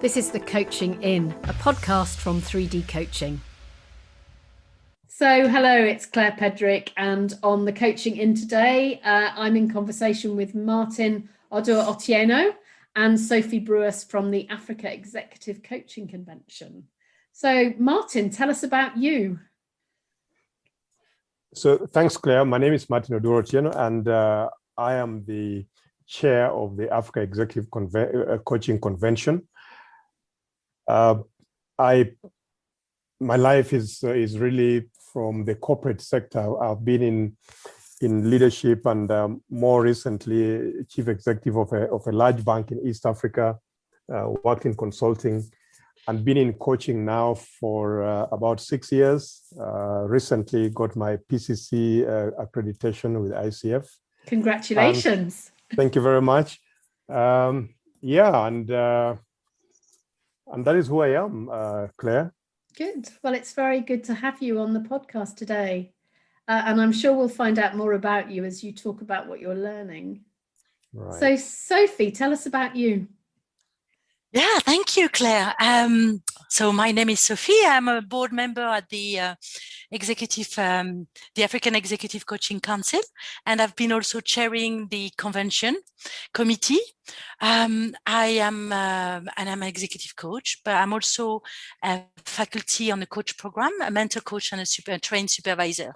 This is the Coaching In, a podcast from 3D Coaching. So, hello, it's Claire Pedrick, and on the Coaching In today, I'm in conversation with Martin Oduor-Otieno and Sophie Brewis from the Africa Executive Coaching Convention. So, Martin, tell us about you. So, thanks, Claire. My name is Martin Oduor-Otieno, and I am the chair of the Africa Executive Coaching Convention. My life is really from the corporate sector. I've been in leadership and more recently chief executive of a large bank in East Africa, worked in consulting and been in coaching now for about 6 years. Recently got my PCC accreditation with ICF. Congratulations. Thank you very much. And that is who I am, Claire. Good. Well, it's very good to have you on the podcast today. And I'm sure we'll find out more about you as you talk about what you're learning. Right. So, Sophie, tell us about you. Yeah, thank you, Claire. So my name is Sophie. I'm a board member at the African Executive Coaching Council, and I've been also chairing the convention committee. I'm an executive coach, but I'm also a faculty on the coach program, a mentor coach and a trained supervisor.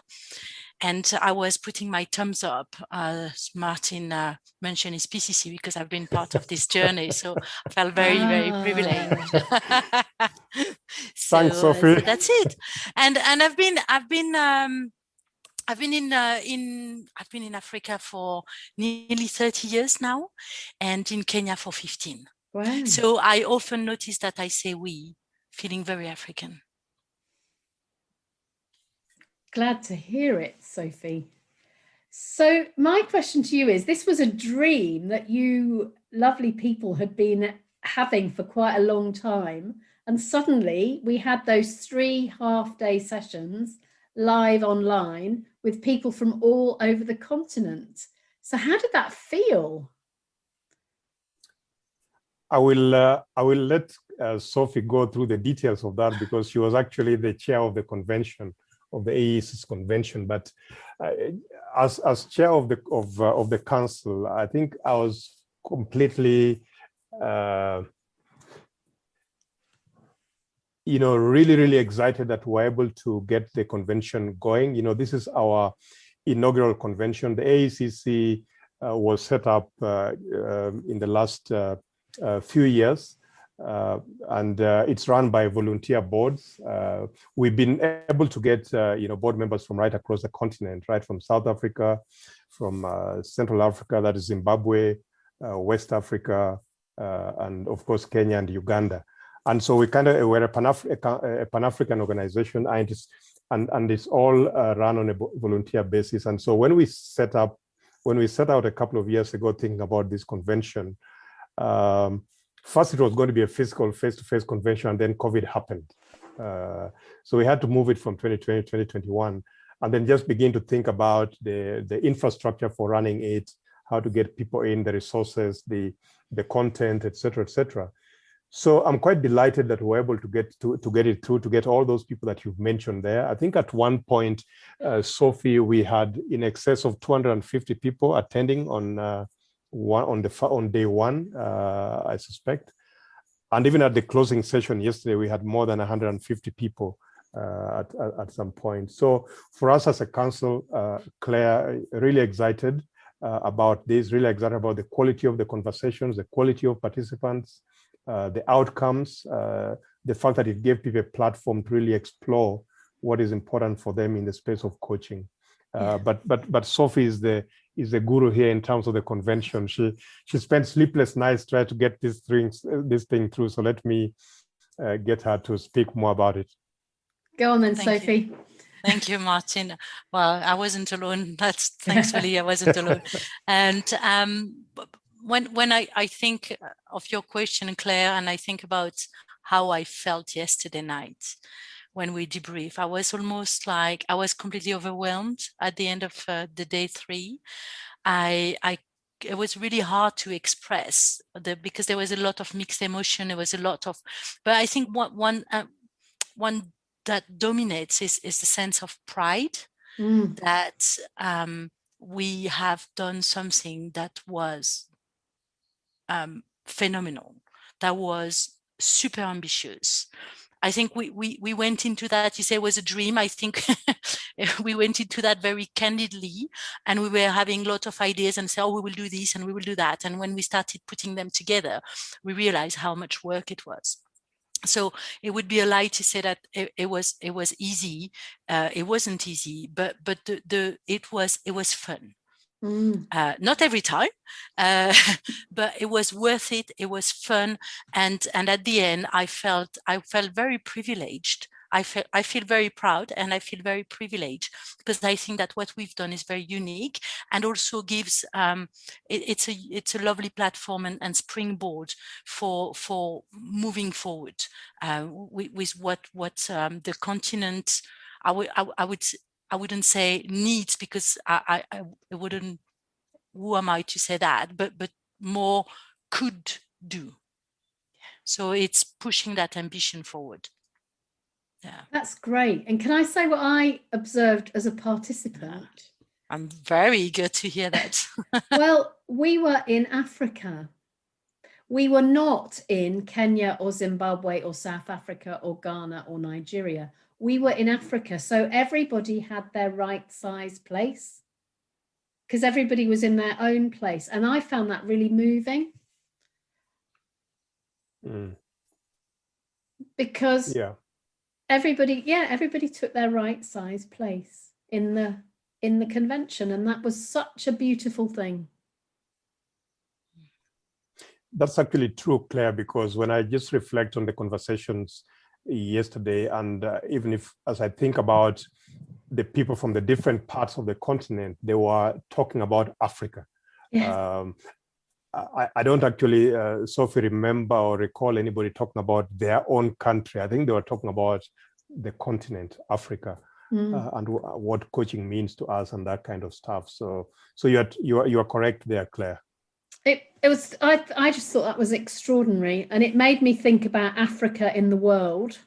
And I was putting my thumbs up, as Martin mentioned his PCC, because I've been part of this journey. So I felt very, very privileged. Thanks, Sophie. So that's it. And I've been in Africa for nearly 30 years now, and in Kenya for 15. Wow. So I often notice that I say we, feeling very African. Glad to hear it, Sophie. So my question to you is, this was a dream that you lovely people had been having for quite a long time. And suddenly we had those 3 half-day sessions live online with people from all over the continent. So how did that feel? I will let Sophie go through the details of that, because she was actually the chair of the convention, of the AECC Convention. But as chair of the council, I think I was completely, really excited that we're able to get the convention going. This is our inaugural convention. The AECC was set up in the last few years. And it's run by volunteer boards. We've been able to get board members from right across the continent, right from South Africa, from Central Africa, that is Zimbabwe, West Africa, and of course Kenya and Uganda. And so we're a Pan-African organization, and it's all run on a volunteer basis. And so when we set out a couple of years ago thinking about this convention, first, it was going to be a physical face-to-face convention, and then COVID happened. So we had to move it from 2020 to 2021, and then just begin to think about the infrastructure for running it, how to get people in, the resources, the content, et cetera. So I'm quite delighted that we're able to get it through, to get all those people that you've mentioned there. I think at one point, Sophie, we had in excess of 250 people attending on day one, I suspect. And even at the closing session yesterday, we had more than 150 people at some point. So for us as a council, Claire, really excited about this, really excited about the quality of the conversations, the quality of participants, the outcomes, the fact that it gave people a platform to really explore what is important for them in the space of coaching. But Sophie is the guru here in terms of the convention. She spent sleepless nights trying to get this thing through. So let me get her to speak more about it. Go on then, Sophie. Thank you, Martin. Well, I wasn't alone. Thankfully I wasn't alone. And when I think of your question, Claire, and I think about how I felt yesterday night when we debrief, I was completely overwhelmed at the end of the day 3. I it was really hard to express because there was a lot of mixed emotion. There was a lot of, but I think one that dominates is the sense of pride that we have done something that was phenomenal, that was super ambitious. I think we went into that, you say it was a dream. I think we went into that very candidly, and we were having a lot of ideas and say, oh, we will do this and we will do that. And when we started putting them together, we realized how much work it was. So it would be a lie to say that it was easy. It wasn't easy, but it was fun. Not every time, but it was worth it. It was fun, and at the end, I felt very privileged. I feel very proud, and I feel very privileged, because I think that what we've done is very unique, and also gives it's a lovely platform and springboard for moving forward with what the continent. I wouldn't say needs, because I wouldn't. Who am I to say that? But more could do. So it's pushing that ambition forward. Yeah, that's great. And can I say what I observed as a participant? I'm very eager to hear that. Well, we were in Africa. We were not in Kenya or Zimbabwe or South Africa or Ghana or Nigeria. We were in Africa. So everybody had their right size place, because everybody was in their own place. And I found that really moving. Because everybody took their right size place in the convention. And that was such a beautiful thing. That's actually true, Claire, because when I just reflect on the conversations yesterday, and even if, as I think about the people from the different parts of the continent, they were talking about Africa. Yeah. I don't actually, Sophie, remember or recall anybody talking about their own country. I think they were talking about the continent, Africa, and what coaching means to us and that kind of stuff. So you are correct there, Claire. It was. I just thought that was extraordinary, and it made me think about Africa in the world.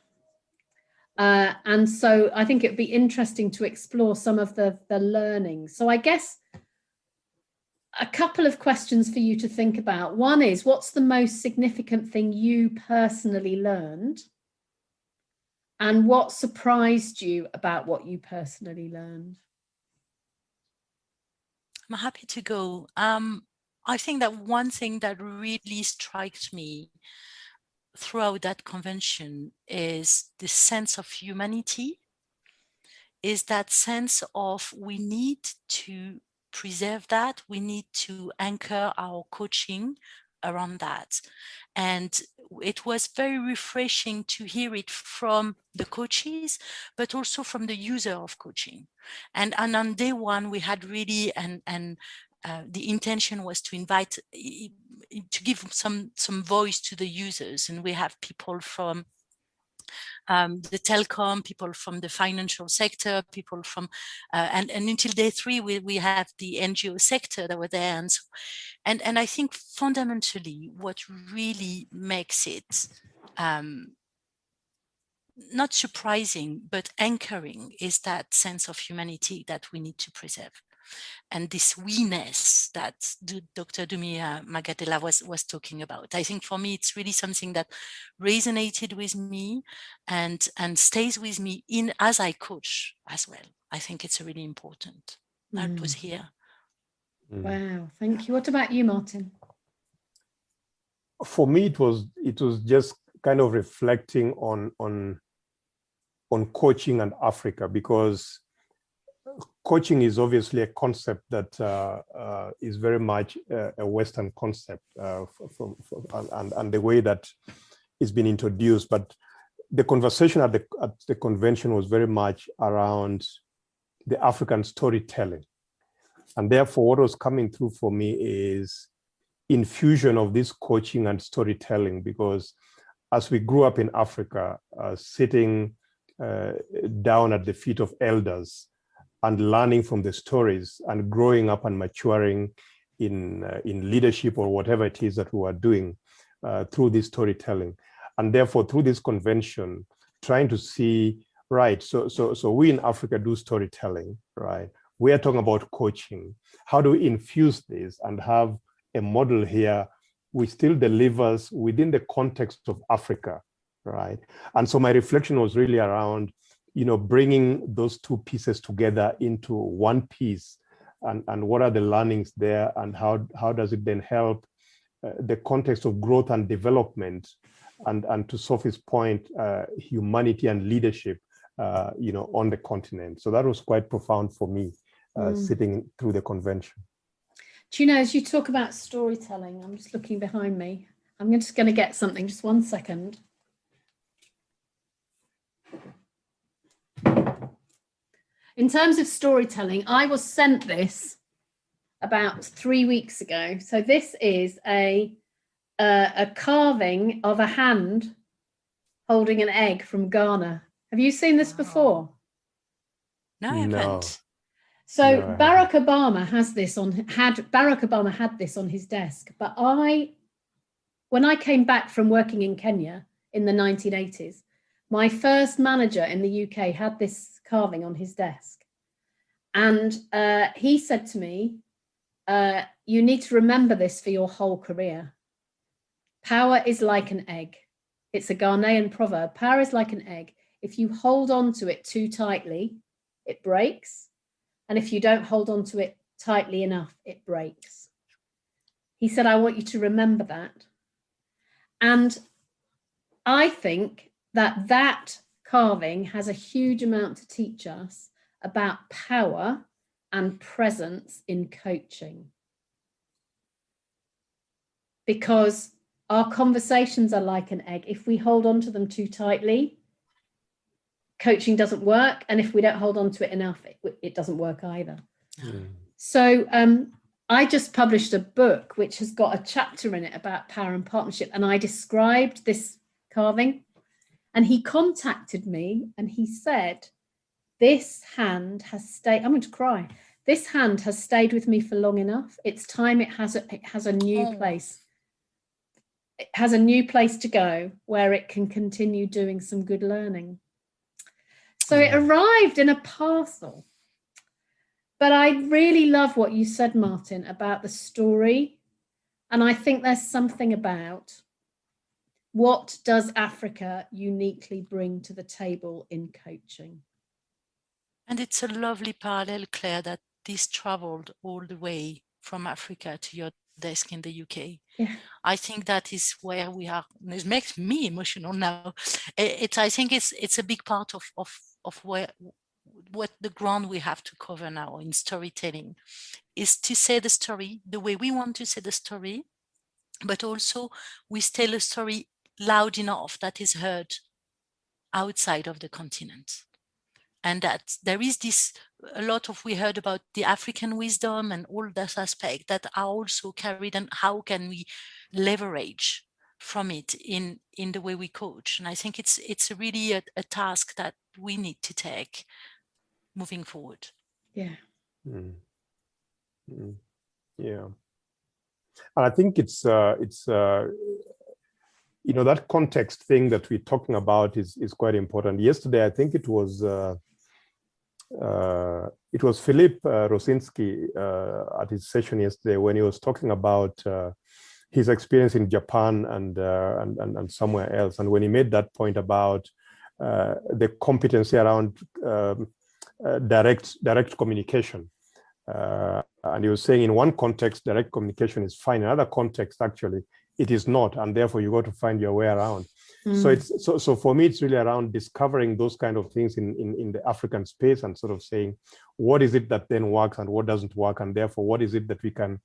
And so I think it'd be interesting to explore some of the learning. So I guess a couple of questions for you to think about. One is, what's the most significant thing you personally learned? And what surprised you about what you personally learned? I'm happy to go. I think that one thing that really strikes me throughout that convention is the sense of humanity, is that sense of we need to preserve that, we need to anchor our coaching around that. And it was very refreshing to hear it from the coaches, but also from the user of coaching. And on day one, we had really, the intention was to invite, to give some voice to the users. And we have people from the telecom, people from the financial sector, people from, and until day 3, we have the NGO sector that were there. And so, and I think fundamentally what really makes it not surprising, but anchoring is that sense of humanity that we need to preserve. And this we-ness that Dr. Dumia Magadela was talking about. I think for me, it's really something that resonated with me and stays with me as I coach as well. I think it's really important. That was here. Wow, thank you. What about you, Martin? For me, it was just kind of reflecting on coaching and Africa, because coaching is obviously a concept that is very much a Western concept and the way that it's been introduced. But the conversation at the convention was very much around the African storytelling. And therefore, what was coming through for me is infusion of this coaching and storytelling, because as we grew up in Africa, sitting down at the feet of elders and learning from the stories and growing up and maturing in leadership or whatever it is that we are doing through this storytelling. And therefore, through this convention, trying to see, right, so we in Africa do storytelling, right? We are talking about coaching. How do we infuse this and have a model here which still delivers within the context of Africa, right? And so my reflection was really around, bringing those two pieces together into one piece, and what are the learnings there, and how does it then help the context of growth and development, and to Sophie's point, humanity and leadership, on the continent. So that was quite profound for me, sitting through the convention. Do you know, as you talk about storytelling, I'm just looking behind me. I'm just going to get something, just 1 second. In terms of storytelling, I was sent this about 3 weeks ago. So this is a carving of a hand holding an egg from Ghana. Have you seen this before? No, I haven't. So Barack Obama had this on his desk. But when I came back from working in Kenya in the 1980s, my first manager in the UK had this carving on his desk. And he said to me, you need to remember this for your whole career. Power is like an egg. It's a Ghanaian proverb. Power is like an egg. If you hold on to it too tightly, it breaks. And if you don't hold on to it tightly enough, it breaks. He said, I want you to remember that. And I think that carving has a huge amount to teach us about power and presence in coaching. Because our conversations are like an egg. If we hold on to them too tightly, coaching doesn't work. And if we don't hold on to it enough, it doesn't work either. So I just published a book which has got a chapter in it about power and partnership. And I described this carving. And he contacted me and he said, this hand has stayed, I'm going to cry. This hand has stayed with me for long enough. It's time it has a new place. It has a new place to go where it can continue doing some good learning. So it arrived in a parcel. But I really love what you said, Martin, about the story. And I think there's something about what does Africa uniquely bring to the table in coaching? And it's a lovely parallel, Claire, that this traveled all the way from Africa to your desk in the UK. Yeah. I think that is where we are. It makes me emotional now. I think it's a big part of what the ground we have to cover now in storytelling is to say the story the way we want to say the story, but also we tell a story loud enough that is heard outside of the continent. And that there is a lot of, we heard about the African wisdom and all that aspect that are also carried, and how can we leverage from it in the way we coach. And I think it's really a task that we need to take moving forward. Yeah. Yeah. And I think it's that context thing that we're talking about is quite important. Yesterday, I think it was Philip Rosinski at his session yesterday when he was talking about his experience in Japan and somewhere else. And when he made that point about the competency around direct communication, and he was saying in one context, direct communication is fine. In another context, actually, it is not, and therefore you got to find your way around. So for me, it's really around discovering those kind of things in the African space and sort of saying, what is it that then works and what doesn't work, and therefore what is it that we can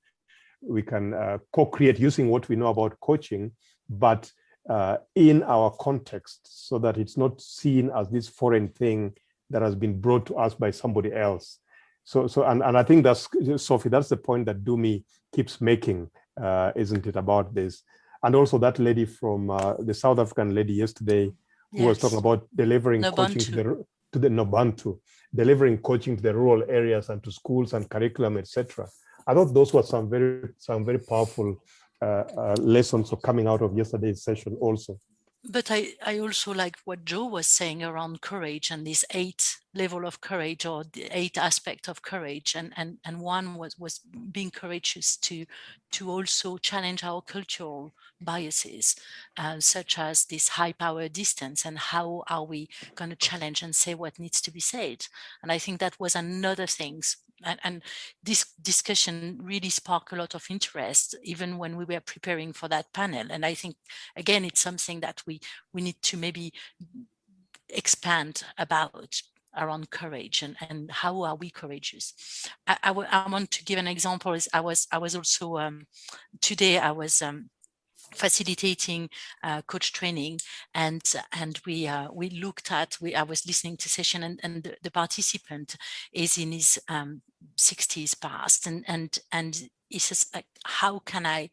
co-create using what we know about coaching, but in our context, so that it's not seen as this foreign thing that has been brought to us by somebody else. So I think that's, Sophie, that's the point that Dumi keeps making, isn't it, about this? And also that lady from the South African lady yesterday who was talking about delivering coaching to the Nobantu, delivering coaching to the rural areas and to schools and curriculum, etc. I thought those were some very powerful lessons coming out of yesterday's session also. But I also like what Joe was saying around courage and this 8 level of courage, or the 8 aspect of courage. And one was being courageous to also challenge our cultural biases, such as this high power distance, and how are we going to challenge and say what needs to be said. And I think that was another thing. And this discussion really sparked a lot of interest, even when we were preparing for that panel. And I think, again, it's something that we need to maybe expand about, around courage, and how are we courageous. I want to give an example. I was also today I was facilitating coach training, and we looked at, I was listening to session, and the participant is in his 60s past, and he says, like, how can I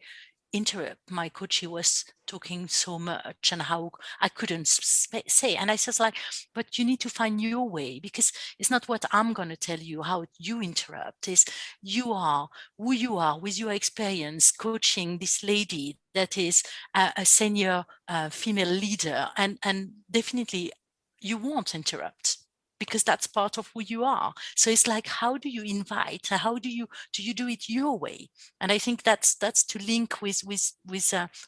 interrupt my coach? He was talking so much, and how I couldn't say. And I says, like, but you need to find your way, because it's not what I'm going to tell you how you interrupt. Is you are who you are with your experience coaching this lady that is a senior female leader, and definitely you won't interrupt, because that's part of who you are. So it's like, how do you invite? How do you do it your way? And I think that's to link with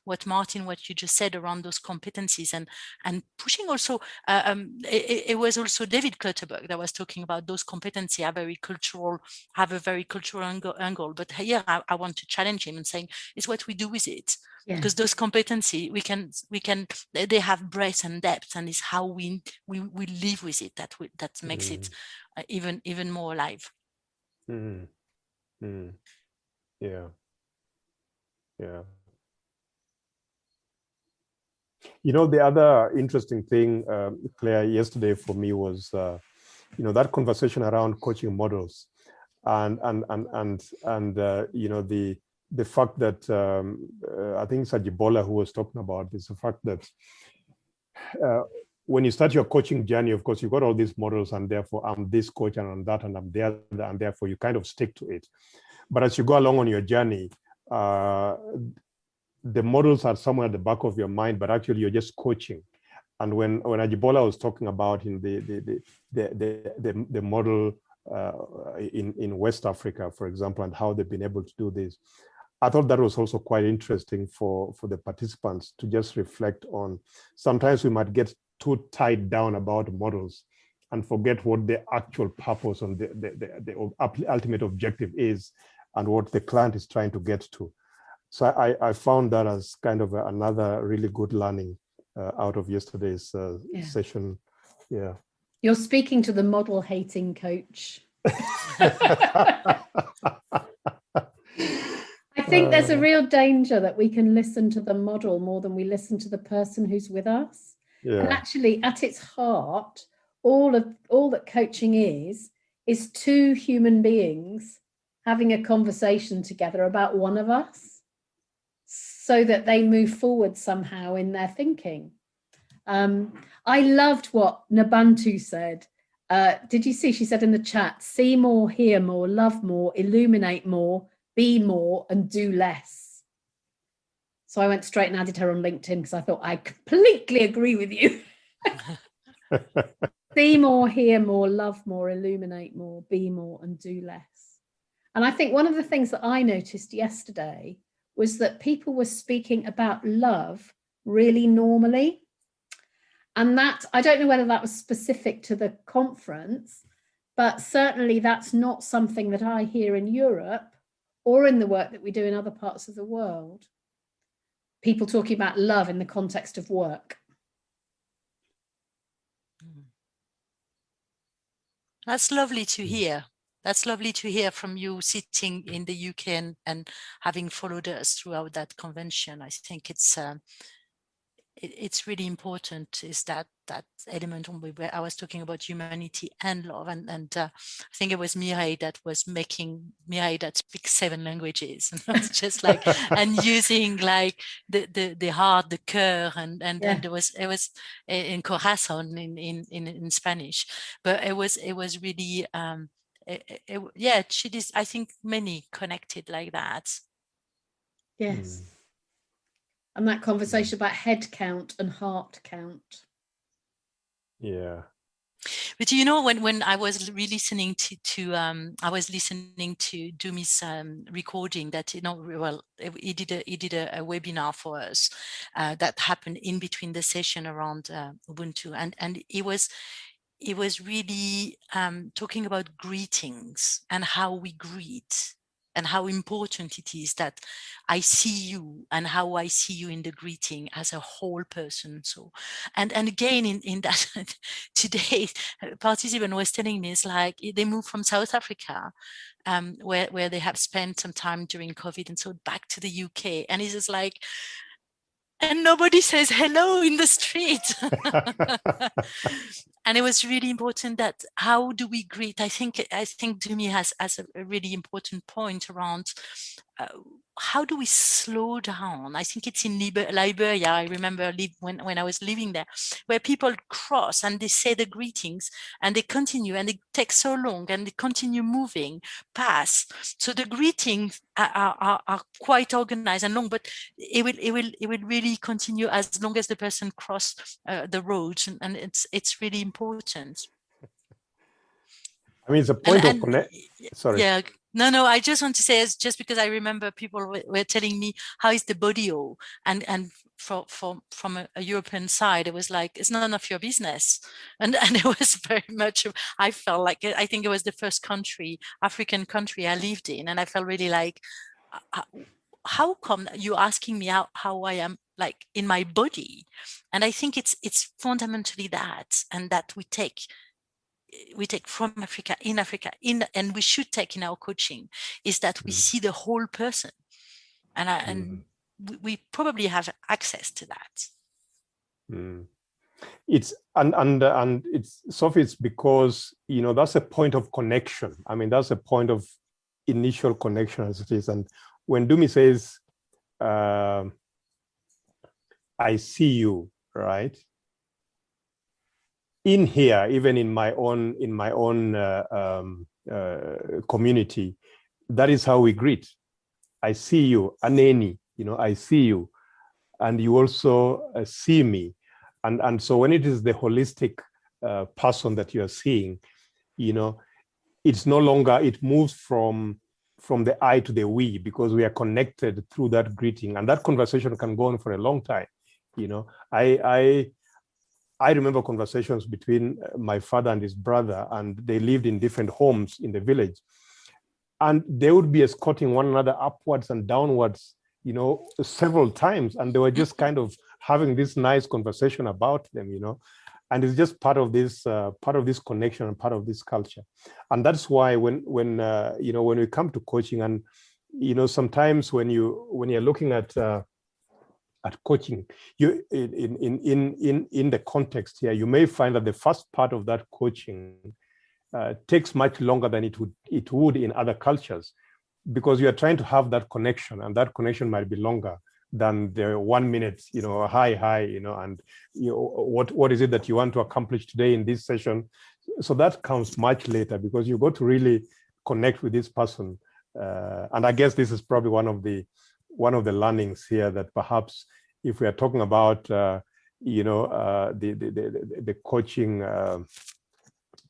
what Martin, what you just said around those competencies, and pushing also. It was also David Clutterberg that was talking about those competencies have a very cultural angle. But here I want to challenge him and saying, it's what we do with it. Yeah. Because those competencies, we can they have breadth and depth, and it's how we live with it that makes it even more alive. Yeah. You know, the other interesting thing, Claire, yesterday for me was that conversation around coaching models, and you know, the fact that I think Sajibola, who was talking about this, the fact that when you start your coaching journey, of course, you've got all these models, and therefore I'm this coach, and I'm that, and I'm there, and therefore you kind of stick to it. But as you go along on your journey, the models are somewhere at the back of your mind, but actually you're just coaching. And when Ajibola was talking about in the model in West Africa, for example, and how they've been able to do this, I thought that was also quite interesting for the participants to just reflect on. Sometimes we might get too tied down about models and forget what the actual purpose and the ultimate objective is, and what the client is trying to get to. So I found that as kind of another really good learning out of yesterday's session. Yeah. You're speaking to the model hating coach. I think there's a real danger that we can listen to the model more than we listen to the person who's with us. Yeah. And actually, at its heart, all that coaching is two human beings having a conversation together about one of us, so that they move forward somehow in their thinking. I loved what Nabantu said. Did you see? She said in the chat, see more, hear more, love more, illuminate more, be more, and do less. So I went straight and added her on LinkedIn, because I thought I completely agree with you. See more, hear more, love more, illuminate more, be more, and do less. And I think one of the things that I noticed yesterday was that people were speaking about love really normally. And that, I don't know whether that was specific to the conference, but certainly that's not something that I hear in Europe or in the work that we do in other parts of the world. People talking about love in the context of work. That's lovely to hear. That's lovely to hear from you sitting in the UK and having followed us throughout that convention. I think it's really important, is that element where I was talking about humanity and love, and I think it was Mireille that speaks 7 languages, and it's just like and using like the heart, the cœur, and it was in corazón in Spanish, but it was really yeah, she is, I think many connected like that. Yes. And that conversation about head count and heart count. Yeah. But you know, when I was listening to I was listening to Dumi's recording that, you know, well, he did a webinar for us that happened in between the session around Ubuntu, and it was really talking about greetings and how we greet, and how important it is that I see you and how I see you in the greeting as a whole person. So, and again in that today, a participant was telling me, it's like they moved from South Africa, where they have spent some time during COVID, and so back to the UK, and it's just like, and nobody says hello in the street. And it was really important that how do we greet? I think Dumi has a really important point around how do we slow down? I think it's in Liberia. I remember when I was living there, where people cross and they say the greetings and they continue, and it takes so long, and they continue moving past. So the greetings are quite organized and long, but it will really continue as long as the person cross the road, and it's really important. I mean, it's a point of connect. Sorry. Yeah. No, I just want to say, it's just because I remember people were telling me, how is the body all? And from a European side, it was like, it's none of your business. And it was very much, I felt like, I think it was the first African country I lived in. And I felt really like, how come you're asking me how I am, like, in my body? And I think it's fundamentally that, and that we take from Africa, and we should take in our coaching, is that we see the whole person, and we probably have access to that. It's and it's, Sophie, it's because, you know, that's a point of connection. I mean, that's a point of initial connection as it is. And when Dumi says, I see you, right? In here, even in my own community, that is how we greet. I see you, Aneni, you know, I see you, and you also see me. And so when it is the holistic person that you are seeing, you know, it's no longer, it moves from the I to the we, because we are connected through that greeting, and that conversation can go on for a long time. You know, I remember conversations between my father and his brother, and they lived in different homes in the village, and they would be escorting one another upwards and downwards, you know, several times, and they were just kind of having this nice conversation about them, you know, and it's just part of this connection and part of this culture. And that's why when you know, when we come to coaching, and you know, sometimes when you're looking at coaching, you in the context here, you may find that the first part of that coaching takes much longer than it would in other cultures, because you are trying to have that connection, and that connection might be longer than the 1 minute, you know, hi, you know, and you know, what is it that you want to accomplish today in this session. So that comes much later, because you got to really connect with this person, and I guess this is probably one of the learnings here, that perhaps if we are talking about you know, the coaching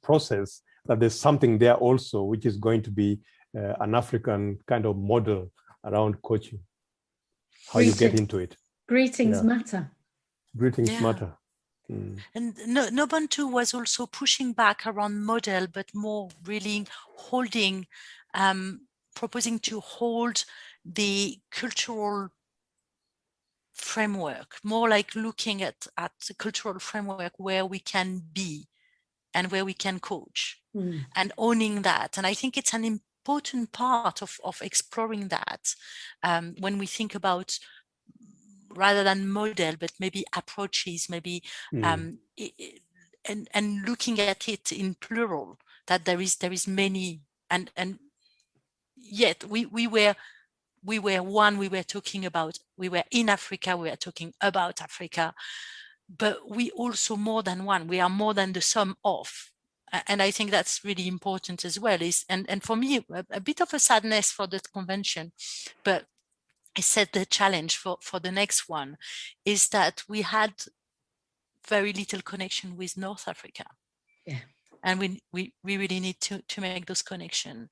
process, that there's something there also which is going to be an African kind of model around coaching, how you get into it. Greetings matter. Greetings matter. And Nobuntu was also pushing back around model, but more really holding, proposing to hold the cultural framework, more like looking at the cultural framework where we can be and where we can coach, and owning that. And I think it's an important part of exploring that, when we think about, rather than model, but maybe approaches, maybe and looking at it in plural, that there is many, and yet we were one, we were talking about, we were in Africa, we were talking about Africa, but we also more than one, we are more than the sum of. and I think that's really important as well. And for me, a bit of a sadness for the convention, but I said the challenge for the next one is that we had very little connection with North Africa. Yeah. And we really need to make those connections.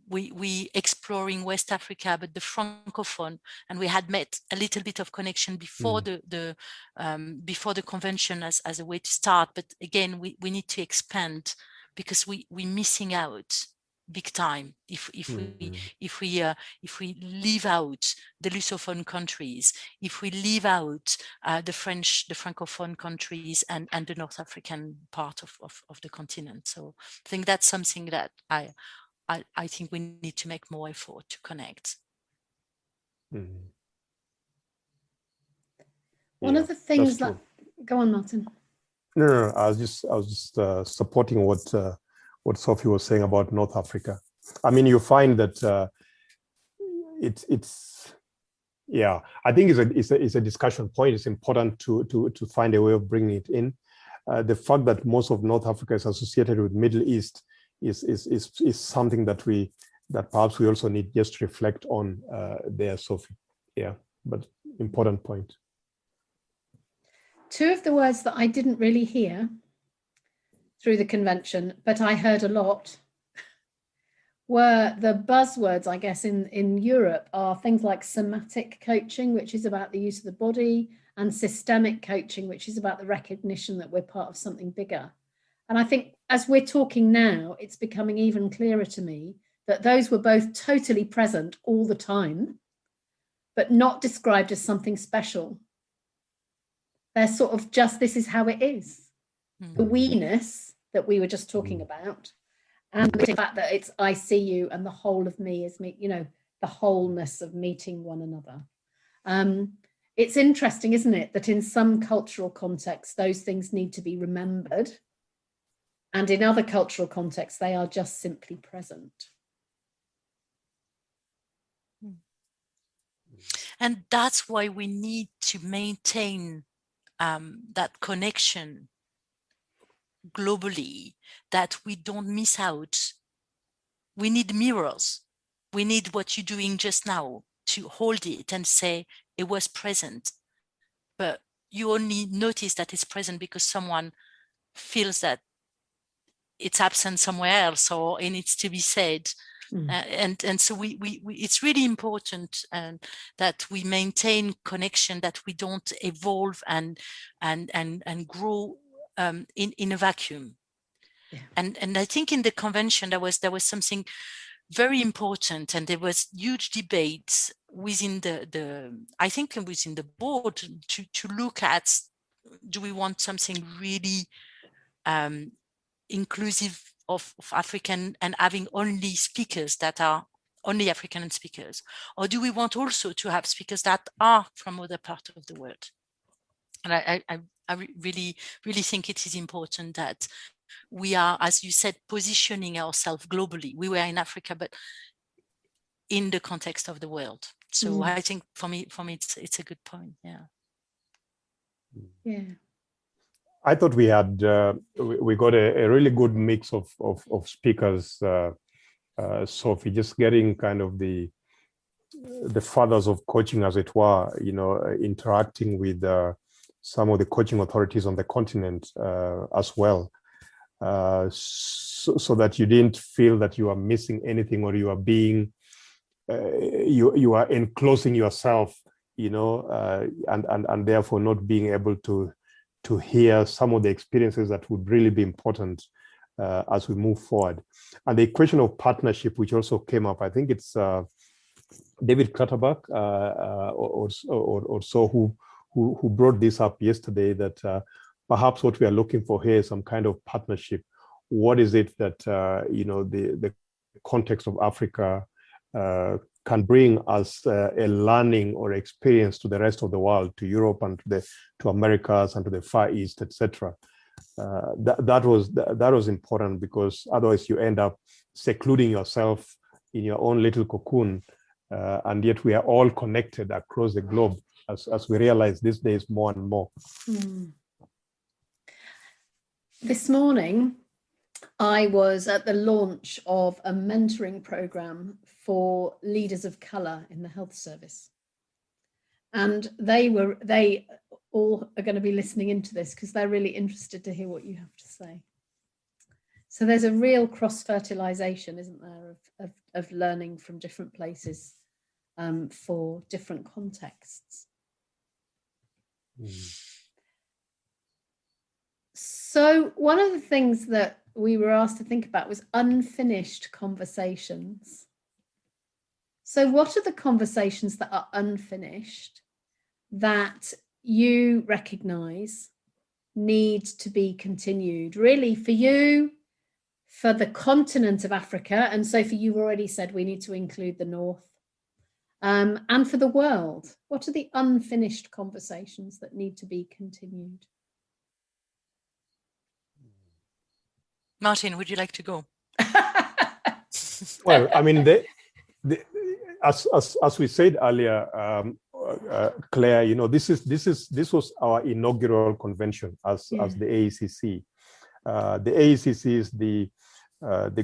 We exploring West Africa, but the Francophone, and we had met a little bit of connection before before the convention as a way to start. But again, we need to expand, because we're missing out big time if we leave out the Lusophone countries, if we leave out the Francophone countries and the North African part of the continent. So I think that's something that I think we need to make more effort to connect. One of the things that, go on, Martin. No, I was just supporting what Sophie was saying about North Africa. I mean, you find that it's I think it's a discussion point. It's important to find a way of bringing it in. The fact that most of North Africa is associated with Middle East is something that perhaps we also need just to reflect on there, Sophie. Yeah, but important point. Two of the words that I didn't really hear through the convention, but I heard a lot, were the buzzwords, I guess, in Europe are things like somatic coaching, which is about the use of the body, and systemic coaching, which is about the recognition that we're part of something bigger. And I think as we're talking now, it's becoming even clearer to me that those were both totally present all the time, but not described as something special. They're sort of just, this is how it is. The we-ness that we were just talking about, and the fact that it's I see you and the whole of me is me, the wholeness of meeting one another. It's interesting, isn't it, that in some cultural contexts, those things need to be remembered. And in other cultural contexts, they are just simply present. And that's why we need to maintain that connection globally, that we don't miss out. We need mirrors. We need what you're doing just now to hold it and say it was present. But you only notice that it's present because someone feels that it's absent somewhere else or it needs to be said. And so we it's really important that we maintain connection, that we don't evolve and grow in a vacuum. Yeah. And I think in the convention there was something very important, and there was huge debates within I think within the board to look at, do we want something really inclusive of African and having only speakers that are only African speakers, or do we want also to have speakers that are from other parts of the world? And I really think it is important that we are, as you said, positioning ourselves globally. We were in Africa, but in the context of the world. So I think for me it's a good point. Yeah. I thought we had we got a really good mix of speakers, Sophie, just getting kind of the fathers of coaching, as it were, interacting with some of the coaching authorities on the continent as well, so that you didn't feel that you are missing anything, or you are being you are enclosing yourself, and therefore not being able to hear some of the experiences that would really be important as we move forward. And the question of partnership, which also came up, I think it's David Clutterbuck or so who brought this up yesterday, that perhaps what we are looking for here is some kind of partnership. What is it that the context of Africa can bring as a learning or experience to the rest of the world, to Europe and to Americas and to the Far East, etc. That was important, because otherwise you end up secluding yourself in your own little cocoon, and yet we are all connected across the globe, as we realize these days more and more. This morning, I was at the launch of a mentoring program for leaders of colour in the health service. And they all are going to be listening into this because they're really interested to hear what you have to say. So there's a real cross-fertilization, isn't there, of learning from different places for different contexts. So one of the things that we were asked to think about was unfinished conversations. So what are the conversations that are unfinished that you recognize need to be continued, really, for you, for the continent of Africa? And Sophie, you've already said we need to include the North. And for the world, what are the unfinished conversations that need to be continued? Martin, would you like to go? Well, I mean, as we said earlier, Claire, you know, this was our inaugural convention as the AECC. The AECC is the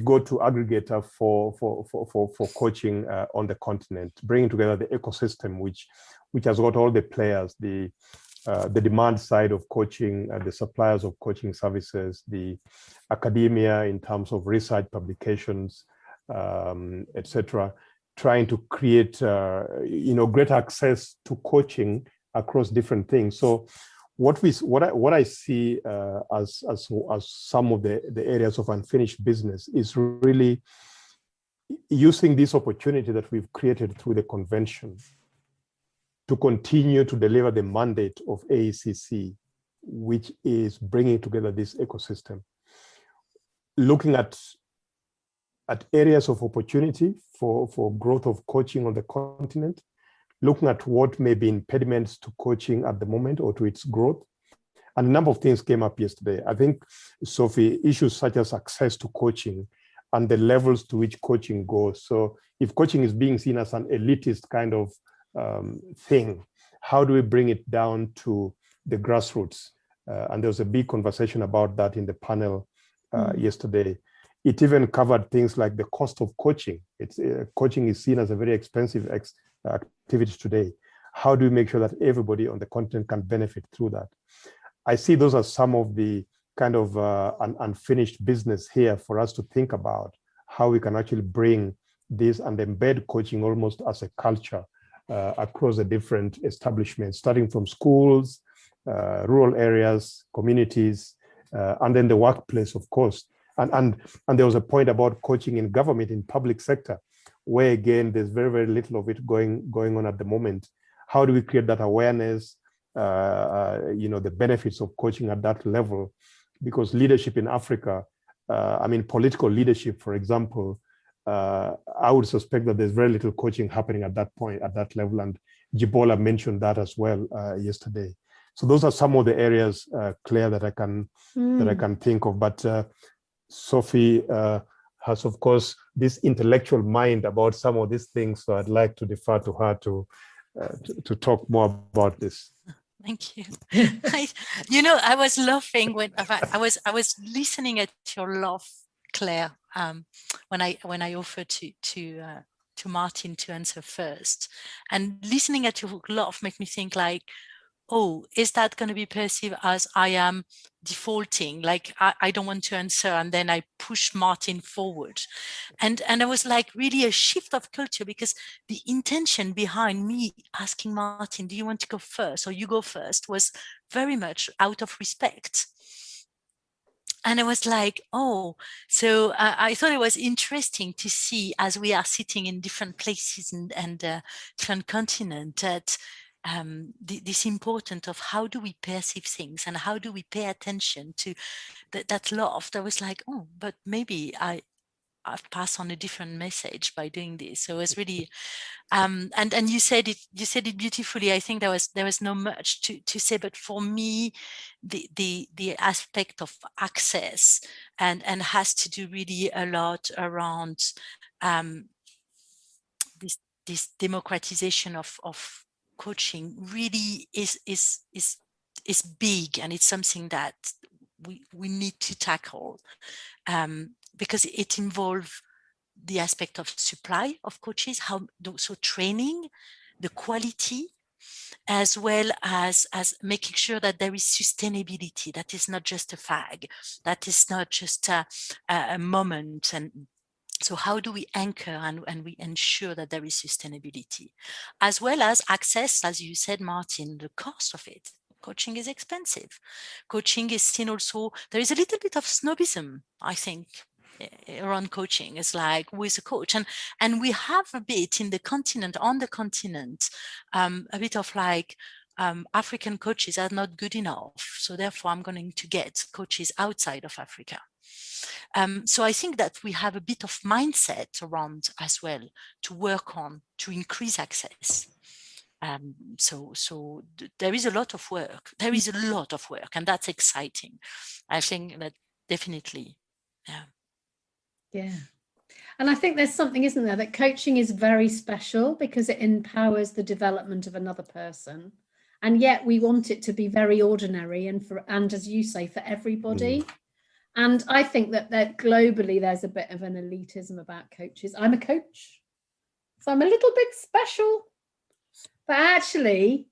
go-to aggregator for coaching on the continent, bringing together the ecosystem, which has got all the players, the demand side of coaching, the suppliers of coaching services, the academia in terms of research publications, etc., trying to create greater access to coaching across different things. So what I see as some of the areas of unfinished business is really using this opportunity that we've created through the convention to continue to deliver the mandate of AECC, which is bringing together this ecosystem, looking at areas of opportunity for growth of coaching on the continent, looking at what may be impediments to coaching at the moment or to its growth. And a number of things came up yesterday. I think, Sophie, issues such as access to coaching and the levels to which coaching goes. So if coaching is being seen as an elitist kind of thing, how do we bring it down to the grassroots? And there was a big conversation about that in the panel yesterday. It even covered things like the cost of coaching. Coaching is seen as a very expensive activity today. How do we make sure that everybody on the continent can benefit through that? I see those as some of the kind of unfinished business here for us to think about, how we can actually bring this and embed coaching almost as a culture across the different establishments, starting from schools, rural areas, communities, and then the workplace, of course. And there was a point about coaching in government, in public sector, where again, there's very, very little of it going on at the moment. How do we create that awareness, the benefits of coaching at that level? Because leadership in Africa, political leadership, for example, I would suspect that there's very little coaching happening at that point, at that level. And Jibola mentioned that as well yesterday. So those are some of the areas, Claire, that I can think of. But Sophie has, of course, this intellectual mind about some of these things. So I'd like to defer to her to talk more about this. Thank you. I was laughing when I was listening at your laugh, Claire, when I offered to Martin to answer first, and listening at your laugh made me think like, oh, is that going to be perceived as I am defaulting, like I don't want to answer, and then I push Martin forward, and I was like, really a shift of culture, because the intention behind me asking Martin, do you want to go first or you go first, was very much out of respect. And I was like, oh, so I thought it was interesting to see, as we are sitting in different places and different continents, that this importance of how do we perceive things and how do we pay attention to that love. I was like, oh, but maybe I've passed on a different message by doing this. So it was really, and you said it beautifully. I think there was no much to say, but for me, the aspect of access and has to do really a lot around this democratization of coaching really is big, and it's something that we need to tackle. because it involves the aspect of supply of coaches, so training, the quality, as well as making sure that there is sustainability, that is not just a fad, that is not just a moment. And so how do we anchor and we ensure that there is sustainability, as well as access, as you said, Martin, the cost of it. Coaching is expensive. Coaching is seen also, there is a little bit of snobism, I think, around coaching. It's like, who is a coach? And we have a bit on the continent, a bit of like, African coaches are not good enough, so therefore I'm going to get coaches outside of Africa. So I think that we have a bit of mindset around as well to work on, to increase access. So there is a lot of work. There is a lot of work, and that's exciting. I think that definitely, yeah. Yeah. And I think there's something, isn't there, that coaching is very special because it empowers the development of another person. And yet we want it to be very ordinary and as you say, for everybody. And I think that globally there's a bit of an elitism about coaches. I'm a coach, so I'm a little bit special. But actually,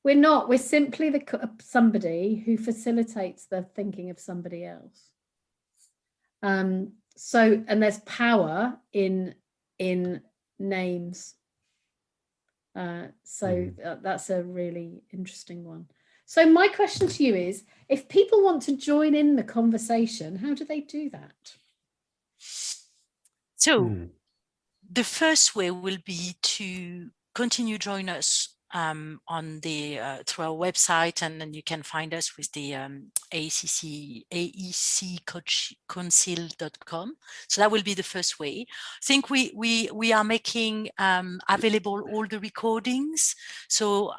we're not. We're simply somebody who facilitates the thinking of somebody else. So, and there's power in names. That's a really interesting one. So my question to you is, if people want to join in the conversation, how do they do that? So the first way will be to continue join us on the through our website, and then you can find us with the AECC.com. So that will be the first way. I think we are making available all the recordings. So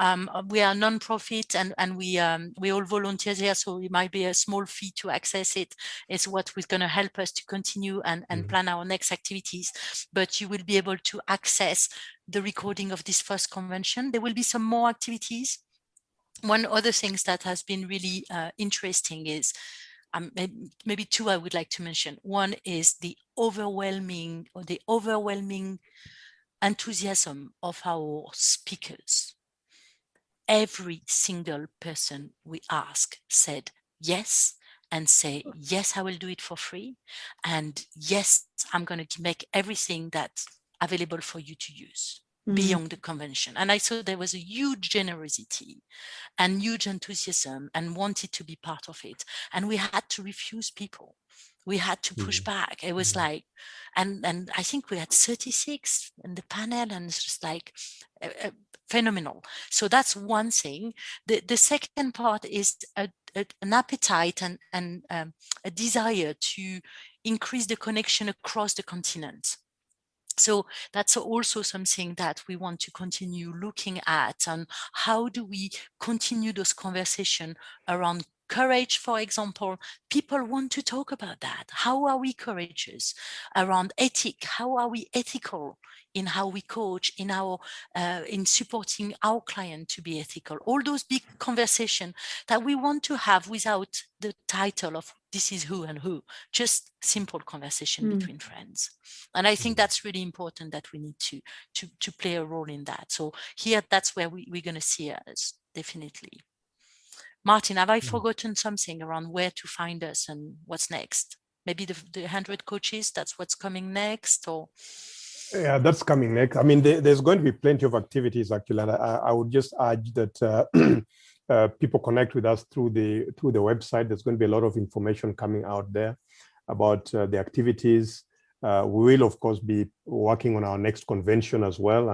we are non-profit, and we all volunteers here, so it might be a small fee to access it. It's what was going to help us to continue and plan our next activities. But you will be able to access the recording of this first convention. There will be some more activities. One other thing that has been really interesting is maybe two I would like to mention. One is the overwhelming enthusiasm of our speakers. Every single person we asked said yes, and say, yes, I will do it for free. And yes, I'm going to make everything that's available for you to use beyond the convention. And I saw there was a huge generosity and huge enthusiasm and wanted to be part of it. And we had to refuse people. We had to push back. It was like, and I think we had 36 in the panel, and it's just like phenomenal. So that's one thing. The second part is an appetite and a desire to increase the connection across the continent. So that's also something that we want to continue looking at, and how do we continue those conversations around courage, for example. People want to talk about that. How are we courageous? Around ethic, how are we ethical in how we coach, in our in supporting our client to be ethical? All those big conversations that we want to have without the title of this is who and who, just simple conversation between friends. And I think that's really important, that we need to play a role in that. So here, that's where we're going to see us, definitely. Martin, have I forgotten something around where to find us and what's next? Maybe the 100 coaches, that's what's coming next, or? Yeah, that's coming next. I mean, there's going to be plenty of activities, actually. And I would just urge that people connect with us through the website. There's going to be a lot of information coming out there about the activities. We will, of course, be working on our next convention as well,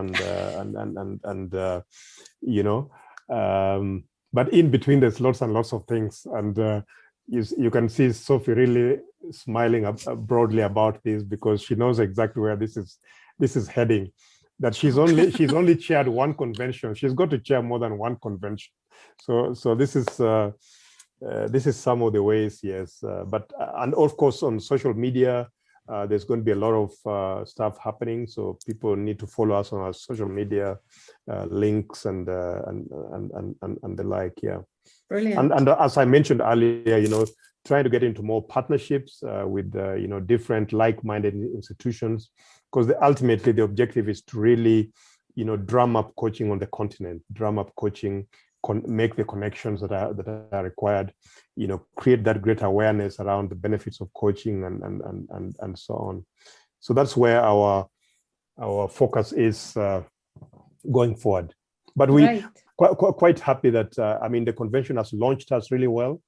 but in between, there's lots and lots of things, and you can see Sophie really smiling broadly about this, because she knows exactly where this is heading. That she's only chaired one convention. She's got to chair more than one convention. So this is some of the ways, yes. But and of course on social media, there's going to be a lot of stuff happening. So people need to follow us on our social media links and the like. Yeah, brilliant. And as I mentioned earlier, trying to get into more partnerships with different like-minded institutions, because ultimately the objective is to really drum up coaching on the continent, drum up coaching, make the connections that are required, create that great awareness around the benefits of coaching and so on. So that's where our focus is going forward. But we quite happy that the convention has launched us really well.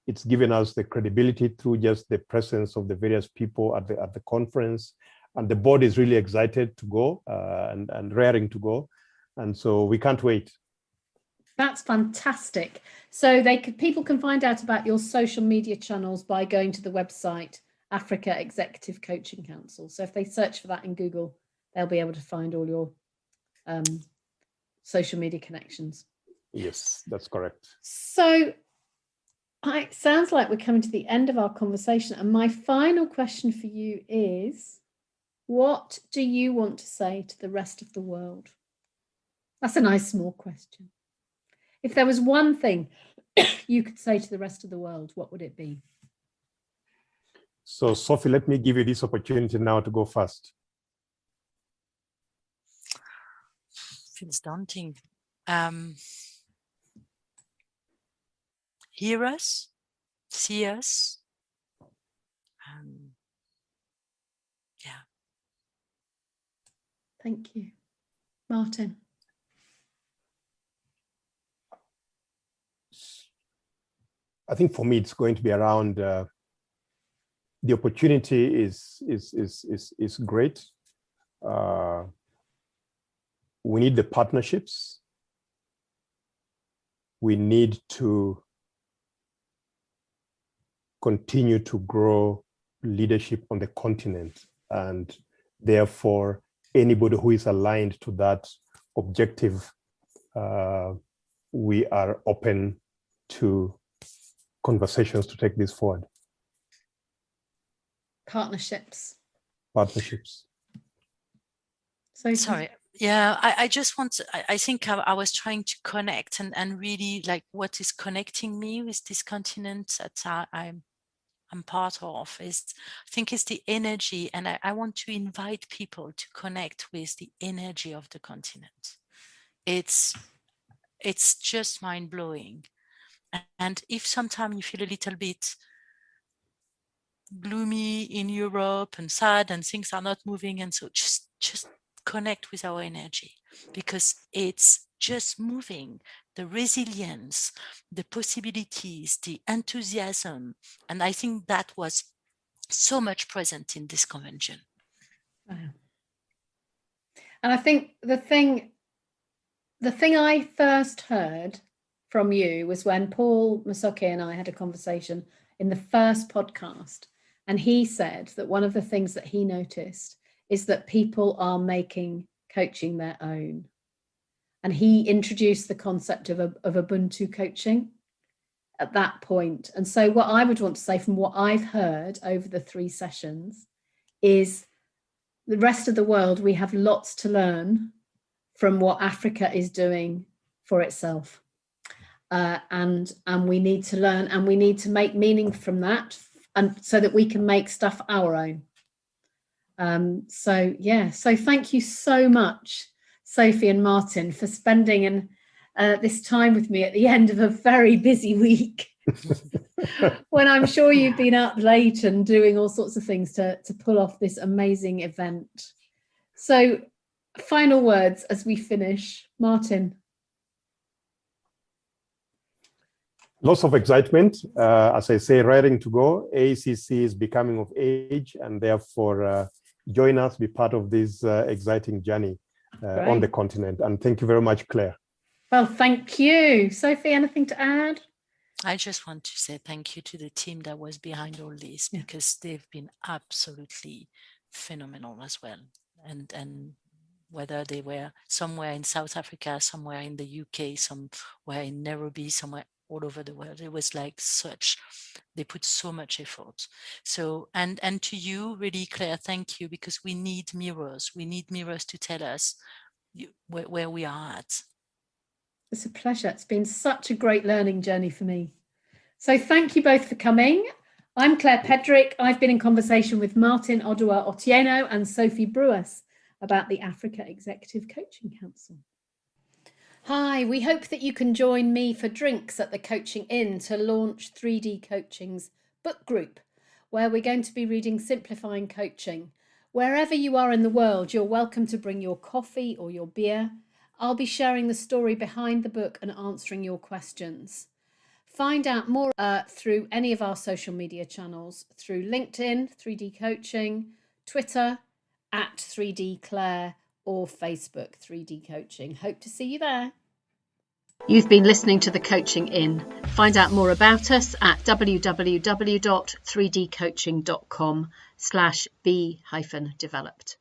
It's given us the credibility through just the presence of the various people at the conference, and the board is really excited to go and raring to go, and so we can't wait. That's fantastic. So people can find out about your social media channels by going to the website Africa Executive Coaching Council. So if they search for that in Google, they'll be able to find all your social media connections. Yes, that's correct. So it sounds like we're coming to the end of our conversation. And my final question for you is, what do you want to say to the rest of the world? That's a nice small question. If there was one thing you could say to the rest of the world, what would it be? So, Sophie, let me give you this opportunity now to go first. Feels daunting. Hear us, see us. Yeah. Thank you. Martin. I think for me, it's going to be around the opportunity is great. We need the partnerships. We need to continue to grow leadership on the continent, and therefore anybody who is aligned to that objective, we are open to conversations to take this forward. Partnerships. So sorry. Yeah, I just want to, I think I was trying to connect and really like what is connecting me with this continent that I'm part of is, I think it's the energy, and I want to invite people to connect with the energy of the continent. It's just mind-blowing. And if sometimes you feel a little bit gloomy in Europe and sad and things are not moving, and so just connect with our energy, because it's just moving, the resilience, the possibilities, the enthusiasm. And I think that was so much present in this convention. Wow. And I think the thing I first heard from you was when Paul Masoke and I had a conversation in the first podcast, and he said that one of the things that he noticed is that people are making coaching their own. And he introduced the concept of Ubuntu coaching at that point. And so what I would want to say from what I've heard over the 3 sessions is the rest of the world, we have lots to learn from what Africa is doing for itself. And we need to learn, and we need to make meaning from that, and so that we can make stuff our own. So thank you so much, Sophie and Martin, for spending this time with me at the end of a very busy week when I'm sure you've been up late and doing all sorts of things to pull off this amazing event. So final words as we finish, Martin. Lots of excitement, as I say, raring to go. AECC is becoming of age, and therefore join us, be part of this exciting journey on the continent. And thank you very much, Claire. Well, thank you. Sophie, anything to add? I just want to say thank you to the team that was behind all this, because they've been absolutely phenomenal as well. And whether they were somewhere in South Africa, somewhere in the UK, somewhere in Nairobi, somewhere all over the world, it was like they put so much effort. So, and to you, really, Claire, thank you, because we need mirrors. We need mirrors to tell us where we are at. It's a pleasure. It's been such a great learning journey for me. So thank you both for coming. I'm Claire Pedrick. I've been in conversation with Martin Odua Otieno and Sophie Brewis about the Africa Executive Coaching Council. Hi, we hope that you can join me for drinks at the Coaching Inn to launch 3D Coaching's book group, where we're going to be reading Simplifying Coaching. Wherever you are in the world, you're welcome to bring your coffee or your beer. I'll be sharing the story behind the book and answering your questions. Find out more through any of our social media channels, through LinkedIn, 3D Coaching, Twitter, at 3D Claire, or Facebook, 3D Coaching. Hope to see you there. You've been listening to The Coaching Inn. Find out more about us at www.3dcoaching.com/be-developed.